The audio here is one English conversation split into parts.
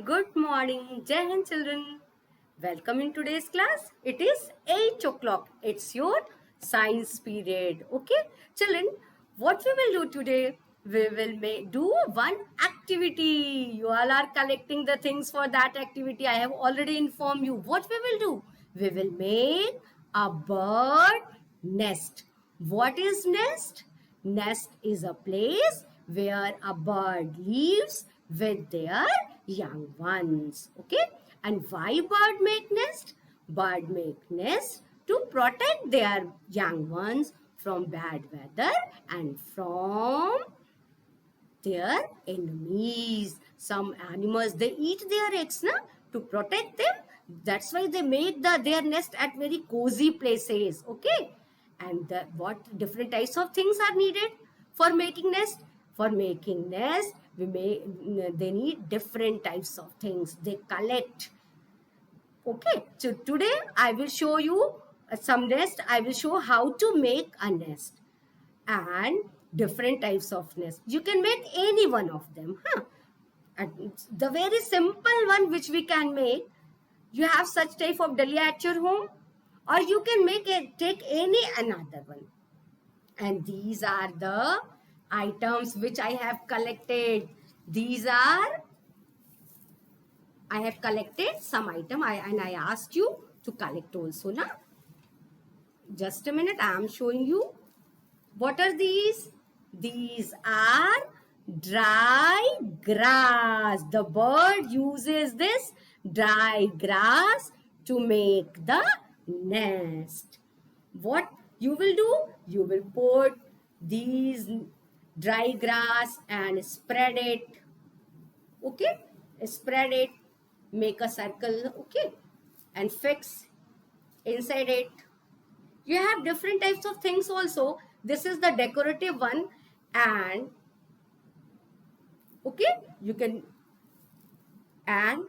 Good morning, Jai Hind children. Welcome in today's class. It is 8 o'clock. It's your science period. Okay, children, what we will do today? We will do one activity. You all are collecting the things for that activity. I have already informed you. What we will do? We will make a bird nest. What is nest? Nest is a place where a bird lives with their young ones. Okay? And why bird make nest? Bird make nest to protect their young ones from bad weather and from their enemies. Some animals, they eat their eggs na, to protect them. That's why they make their nest at very cozy places. Okay. And what different types of things are needed for making nest? For making nest, they need different types of things. They collect. Okay. So today I will show you some nest. I will show how to make a nest and different types of nest. You can make any one of them. And the very simple one which we can make, you have such type of dalia at your home, or you can take any another one. And these are the items which I have collected. I have collected some item and I asked you to collect also. Na? Just a minute, I am showing you. What are these? These are dry grass. The bird uses this dry grass to make the nest. What you will do? You will put these dry grass and spread it. Okay? Spread it. Make a circle. Okay? And fix inside it. You have different types of things also. This is the decorative one, and okay, you can, and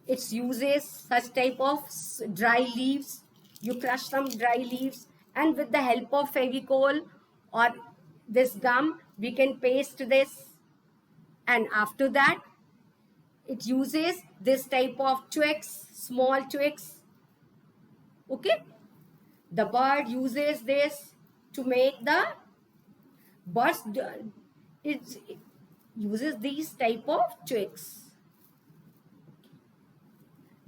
it uses such type of dry leaves. You crush some dry leaves, and with the help of Fevicol or this gum, we can paste this, and after that it uses this type of twigs, small twigs. Okay, the bird uses this to make the birds. It uses these type of twigs.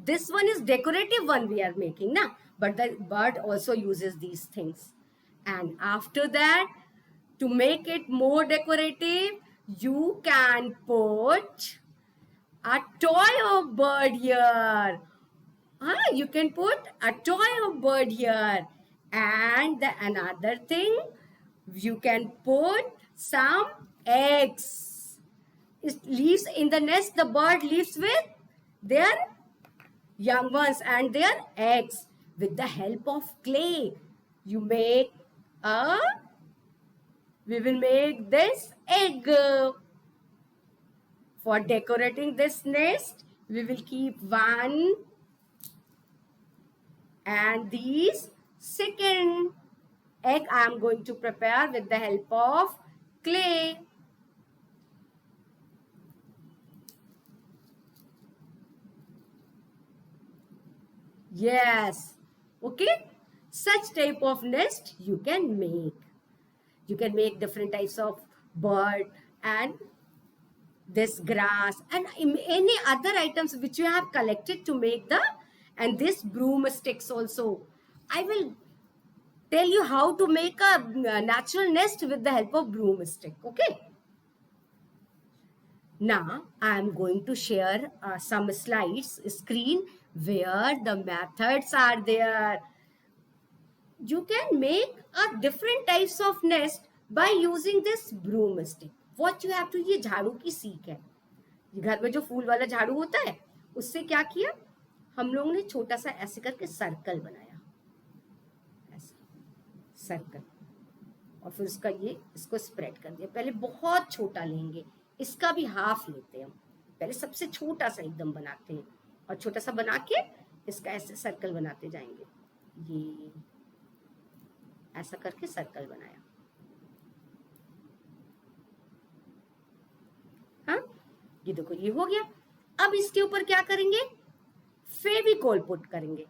This one is decorative one we are making now, but the bird also uses these things. And after that, to make it more decorative, you can put a toy of bird here. You can put a toy of bird here. And another thing, you can put some eggs. It lives in the nest. The bird lives with their young ones and their eggs. With the help of clay, you make a, we will make this egg. For decorating this nest, we will keep one, and these second egg I am going to prepare with the help of clay. Yes. Okay. Such type of nest you can make. You can make different types of bird and this grass and any other items which you have collected to make the, and this broomsticks also. I will tell you how to make a natural nest with the help of broomstick. Okay. Now I am going to share some slides screen where the methods are there. You can make a different types of nest by using this broomstick. What you have to, ये झाड़ू की सीख है. ये घर में जो फूल वाला झाड़ू होता है, उससे क्या किया हम लोगों ने, छोटा सा ऐसे करके सर्कल बनाया, ऐसे सर्कल, और फिर उसका ये इसको स्प्रेड कर दिया. पहले बहुत छोटा लेंगे, इसका भी हाफ लेते हैं हम. पहले सबसे छोटा सा एकदम बनाते हैं और छोटा सा बना के इसका ऐसे सर्कल बनाते जाएंगे. ये ऐसा करके सर्कल बनाया. हाँ, ये देखो ये हो गया. अब इसके ऊपर क्या करेंगे, फेविकोल पुट करेंगे.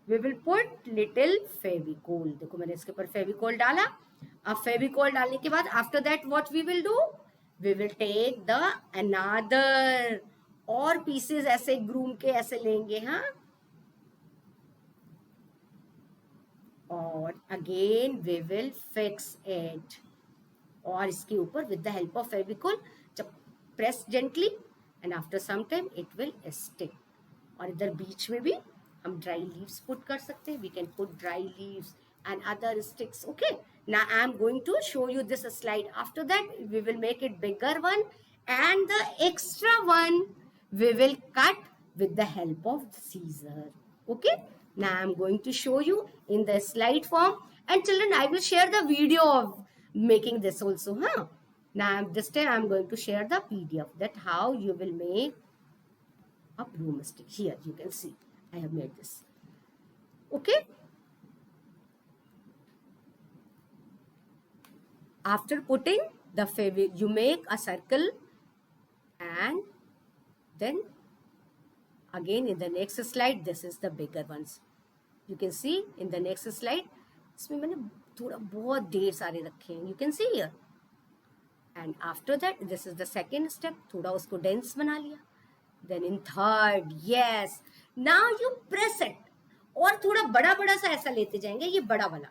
We will put little Fevicol. देखो मैंने इसके ऊपर फेविकोल डाला. अब फेविकोल डालने के बाद after that what we will do, we will take the another और पीसेस ऐसे ग्रूम के ऐसे लेंगे. हाँ, और again we will fix it. और इसके ऊपर with the help of Fevicol जब press gently and after some time it will stick. और इधर बीच में भी हम ड्राई लीव्स पुट कर सकते हैं. We can put dry leaves and other sticks. Okay, now I am going to show you this slide. After that we will make it bigger one, and the extra one we will cut with the help of the scissor. Okay, now I am going to show you in the slide form, and children I will share the video of making this also. Huh, now this time I am going to share the PDF that how you will make a broomstick. Here you can see I have made this. Okay, after putting the fabric you make a circle, and then again in the next slide this is the bigger ones. You can see in the next slide इसमें मैंने थोड़ा बहुत ढेर सारे रखे हैं. You can see here. And after that this is the second step. थोड़ा उसको dense बना लिया. Then in third, yes, now you press it. और थोड़ा बड़ा बड़ा सा ऐसा लेते जाएंगे, ये बड़ा वाला,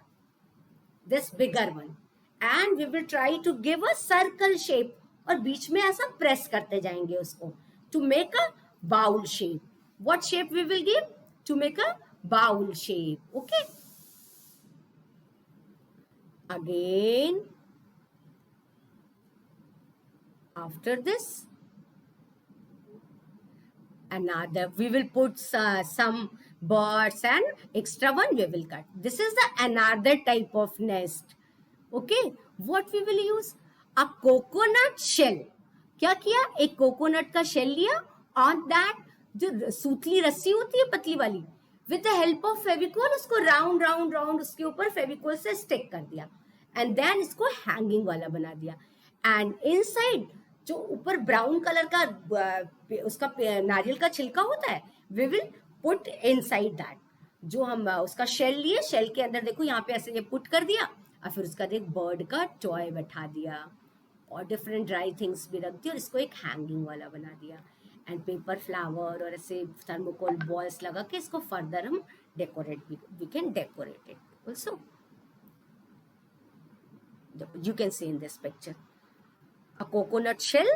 this bigger one, and we will try to give a circle shape. और बीच में ऐसा प्रेस करते जाएंगे उसको to make a bowl shape. What shape we will give? To make a bowl shape. Okay. Again, after this, another we will put some birds and extra one we will cut. This is the another type of nest. Okay, what we will use? A coconut shell. क्या किया, एक coconut का shell लिया, on that जो सूतली रस्सी होती है पतली वाली, with the help of Fevicol उसको राउंड राउंड राउंड उसके ऊपर फेविकोल से स्टिक कर दिया, and then इसको हैंगिंग वाला बना दिया. and inside जो ऊपर ब्राउन कलर का उसका नारियल का छिलका होता है, we will put inside that. जो हम उसका शेल लिए, शेल के अंदर देखो यहाँ पे ऐसे ये पुट कर दिया, और फिर उसका देख बर्ड का टॉय बैठा दिया और डिफरेंट ड्राई थिंग्स भी रख दिया और इसको एक हैंगिंग वाला बना दिया. एंड पेपर फ्लावर और ऐसे थर्मोकोल बॉल्स लगा के इसको फर्दर हम डेकोरेट भी, we can decorate it also. You can see in this picture a coconut shell.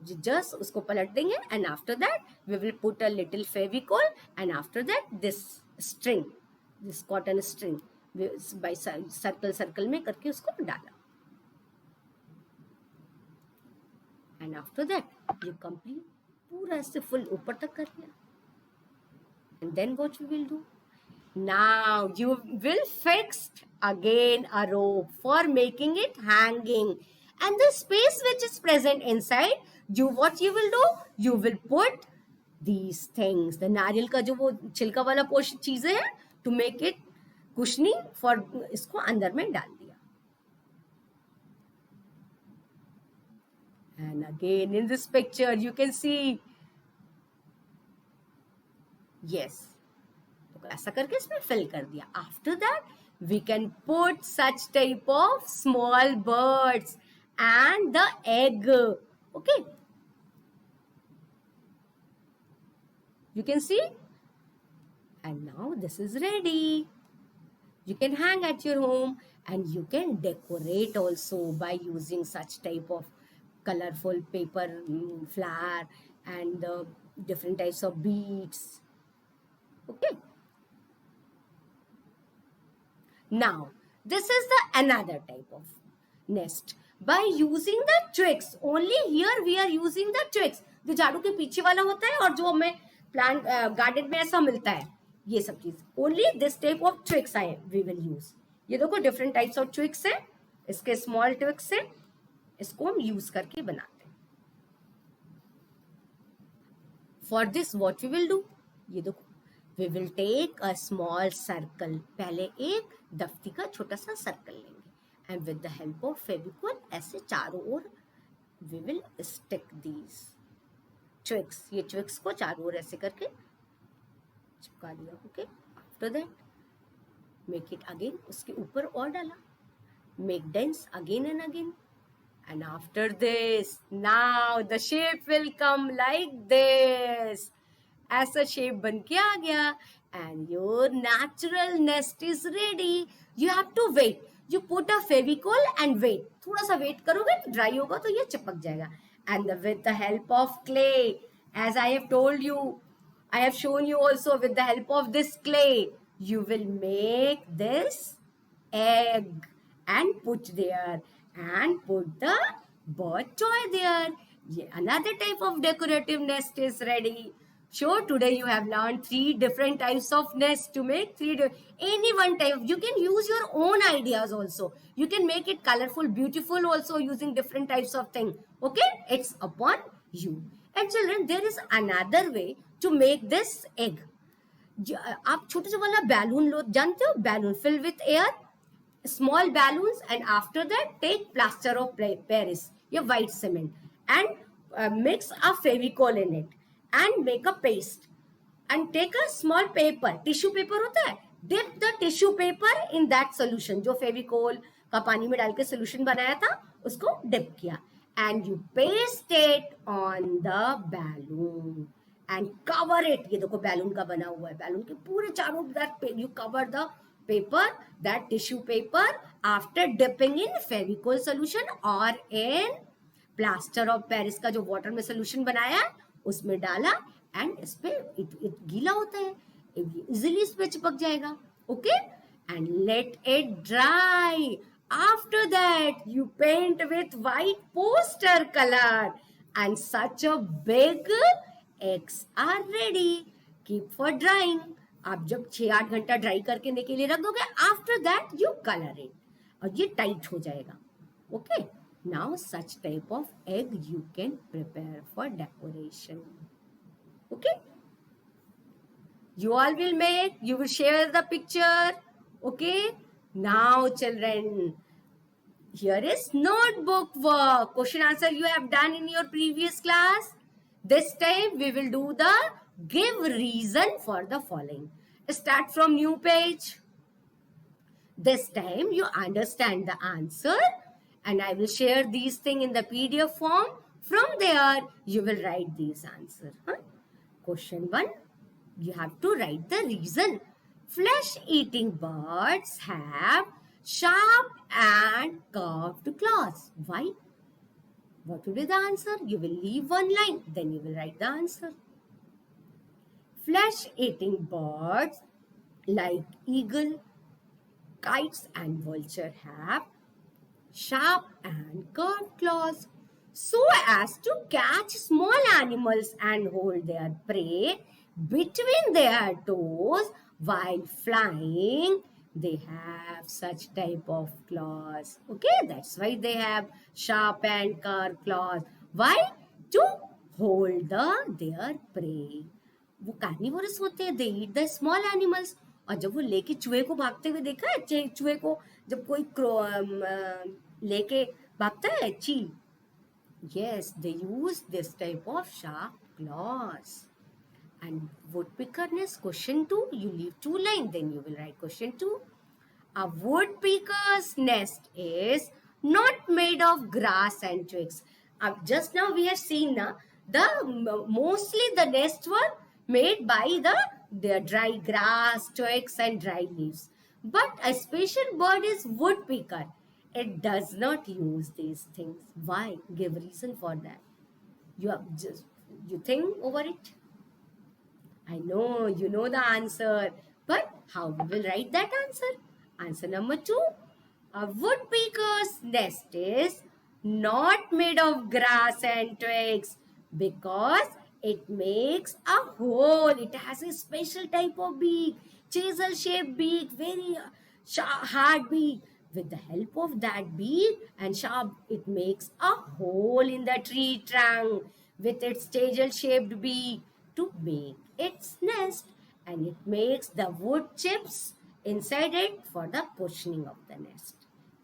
Just उसको पलट देंगे, and after that we will put a little Fevicol, and after that this string, this cotton string by circle circle में करके उसको डाला. And after that ये complete पूरा ऐसे फुल ऊपर तक कर लिया. And then what we will do, now you will fix again a rope for making it hanging, and the space which is present inside, you what you will do, you will put these things, the नारियल का जो वो छिलका वाला portion चीजें हैं, to make it cushioning for इसको अंदर में डाल दिया. And again in this picture you can see, yes, तो ऐसा करके इसमें फिल कर दिया. After that we can put such type of small birds and the egg. Okay, you can see, and now this is ready. You can hang at your home, and you can decorate also by using such type of colorful paper, flower, and different types of beads. Okay, now this is the another type of nest by using the twigs. Only here we are using the twigs, जो झाड़ू के पीछे वाला होता है और जो हमें प्लांट गार्डन में ऐसा मिलता है, ये सब चीज. Only this type of twigs आए वी विल यूज. ये देखो डिफरेंट टाइप्स ऑफ ट्विक्स है, इसके स्मॉल ट्विक्स है, इसको हम यूज करके बनाते हैं. For this what we will do, ये देखो we will take a small circle. पहले एक दफ्ती का छोटा सा सर्कल लेंगे, and with the help of Fevicol ऐसे चारों ओर we will stick these. Twigs, ये ट्विक्स को चारों ओर ऐसे करके चिपका दिया. Okay, after that make it again, उसके ऊपर और डाला, make dense again and again. And after this, now the shape will come like this. ऐसा shape बन के आ गया and your natural nest is ready. You have to wait. You put a Fevicol and wait. थोड़ा सा wait करोगे तो dry होगा तो ये चिपक जाएगा. And with the help of clay, as I have told you, I have shown you also, with the help of this clay, you will make this egg and put there and put the bird toy there. Another type of decorative nest is ready. Sure, today you have learned 3 different types of nest to make any one type. You can use your own ideas also. You can make it colorful, beautiful also using different types of thing. Okay, it's upon you. And children, there is another way to make this egg. आप छोटे से वाला balloon लो, जानते हो, balloon fill with air, small balloons, and after that take plaster of Paris, your white cement, and mix a Fevicol in it and make a paste, and take a small paper, tissue paper होता है, dip the tissue paper in that solution, जो Fevicol का पानी में डाल के solution बनाया था उसको dip किया, and you paste it on the balloon and cover it. ये देखो बैलून का बना हुआ है, बैलून के पूरे चारों that you cover the paper, that tissue paper, after dipping in Fevicol solution or in plaster of Paris का जो water में solution बनाया है उसमें डाला, and इस पे गीला होता है, easily इस पे चिपक जाएगा. Okay, and let it dry. After that you paint with white poster color and such a big eggs are ready. Keep for drying. आप जब 6-8 घंटा ड्राई करके के लिए रख दोगे, after that you colour it और ये टाइट हो जाएगा. Okay, now such type of egg you can prepare for decoration. Okay, you all will make, you will share the picture. Okay, now children, here is notebook work. Question answer you have done in your previous class. This time we will do the give reason for the following. Start from new page. This time you understand the answer and I will share these things in the PDF form. From there you will write these answers. Question 1, you have to write the reason. Flesh-eating birds have sharp and curved claws. Why? What will be the answer? You will leave one line, then you will write the answer. Flesh-eating birds like eagle, kites and vulture have sharp and curved claws so as to catch small animals and hold their prey between their toes while flying. They have such type of claws. Okay, that's why they have sharp and curved claws. Why? To hold their prey. वो carnivorous होते हैं, they eat the small animals. और जब वो लेके चूहे को भागते हुए देखा है, चूहे को जब कोई लेके भागता है चील, yes, they use this type of sharp claws. And woodpecker nest, question 2, you leave 2 lines, then you will write question 2. A woodpecker's nest is not made of grass and twigs. Just now we have seen mostly the nests were made by the dry grass, twigs and dry leaves. But a special bird is woodpecker. It does not use these things. Why? Give reason for that. You think over it. I know you know the answer, but how we will write that answer? Answer number 2. A woodpecker's nest is not made of grass and twigs because it makes a hole. It has a special type of beak, chisel-shaped beak, very hard beak. With the help of that beak and sharp, it makes a hole in the tree trunk with its chisel-shaped beak to make its nest, and it makes the wood chips inside it for the cushioning of the nest.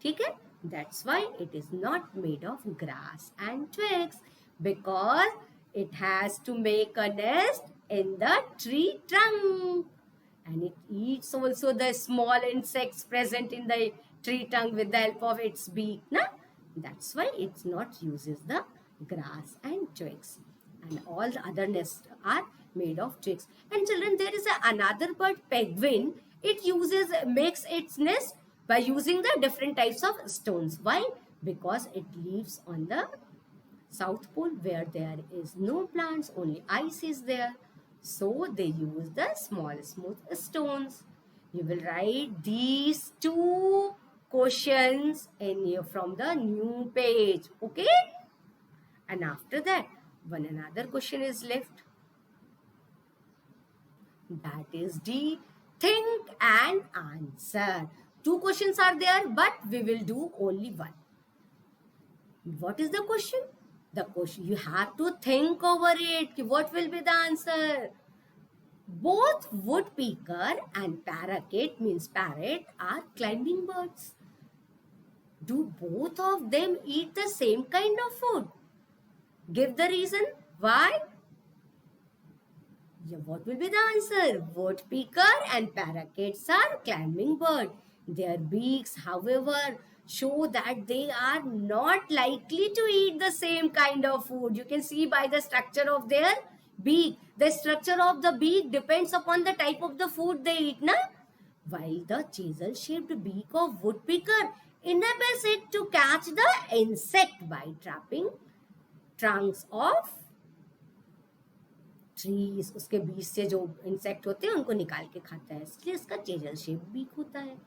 ठीक है? That's why it is not made of grass and twigs, because It has to make a nest in the tree trunk. And it eats also the small insects present in the tree trunk with the help of its beak. Na? That's why it's not uses the grass and twigs. And all the other nests are made of twigs. And children, there is another bird, penguin. It makes its nest by using the different types of stones. Why? Because it lives on the South Pole where there is no plants, only ice is there. So they use the small smooth stones. You will write these two questions from the new page. Okay? And after that, one another question is left. That is the think and answer. Two questions are there, but we will do only one. What is the question? The question, you have to think over it. What will be the answer? Both woodpecker and parakeet, means parrot, are climbing birds. Do both of them eat the same kind of food? Give the reason. Why? Yeah, what will be the answer? Woodpecker and parakeets are climbing birds. Their beaks, however, show that they are not likely to eat the same kind of food. You can see by the structure of their beak. The structure of the beak depends upon the type of the food they eat, na? While the chisel-shaped beak of woodpecker enables it to catch the insect by trapping trunks of trees, उसके बीच से जो insect होते हैं उनको निकाल के खाता है, इसलिए इसका चेजल शेप बीक होता है.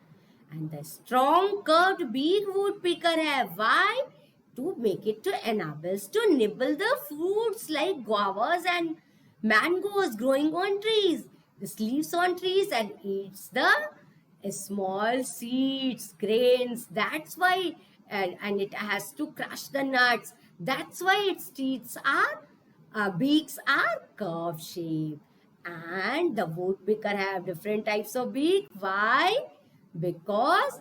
And the strong curved beak woodpecker have. Why? To make it to enables to nibble the fruits like guavas and mangoes growing on trees. This lives on trees and eats the small seeds, grains. That's why, and it has to crush the nuts. That's why its teeth are beaks are curve shape. And the woodpecker have different types of beak. Why? Because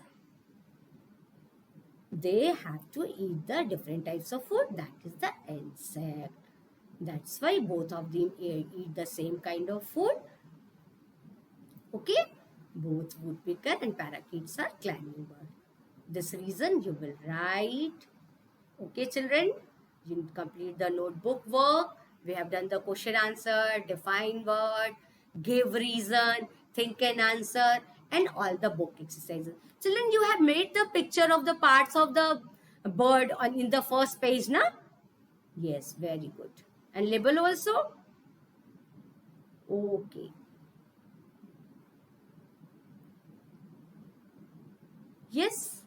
they have to eat the different types of food. That is the insect. That's why both of them eat the same kind of food. Okay? Both woodpecker and parakeets are climbing birds. This reason you will write. Okay, children? You complete the notebook work. We have done the question answer, define word, give reason, think and answer, and all the book exercises. Children, you have made the picture of the parts of the bird in the first page, na? Yes, very good. And label also? Okay. Yes.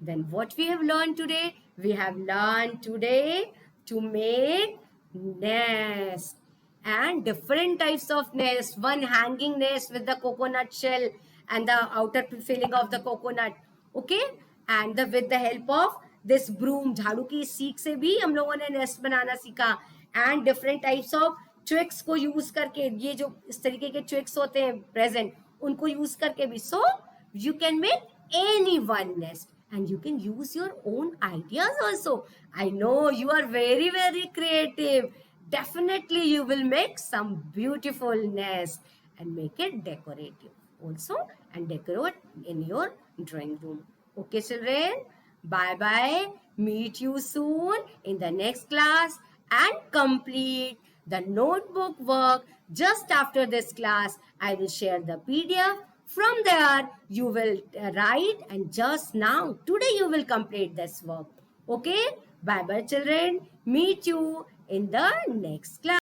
Then what we have learned today? We have learned today to make nest and different types of nest. One hanging nest with the coconut shell and the outer filling of the coconut. Okay? And with the help of this broom, झाड़ू की सीख से भी हम लोगों ने nest बनाना सीखा. And different types of twigs को use करके, ये जो इस तरीके के twigs होते हैं present, उनको use करके भी. So you can make any one nest. And you can use your own ideas also. I know you are very, very creative. Definitely you will make some beautiful nest and make it decorative also and decorate in your drawing room. Okay, children? Bye-bye. Meet you soon in the next class and complete the notebook work. Just after this class, I will share the PDF. From there, you will write and just now, today you will complete this work. Okay? Bye-bye children. Meet you in the next class.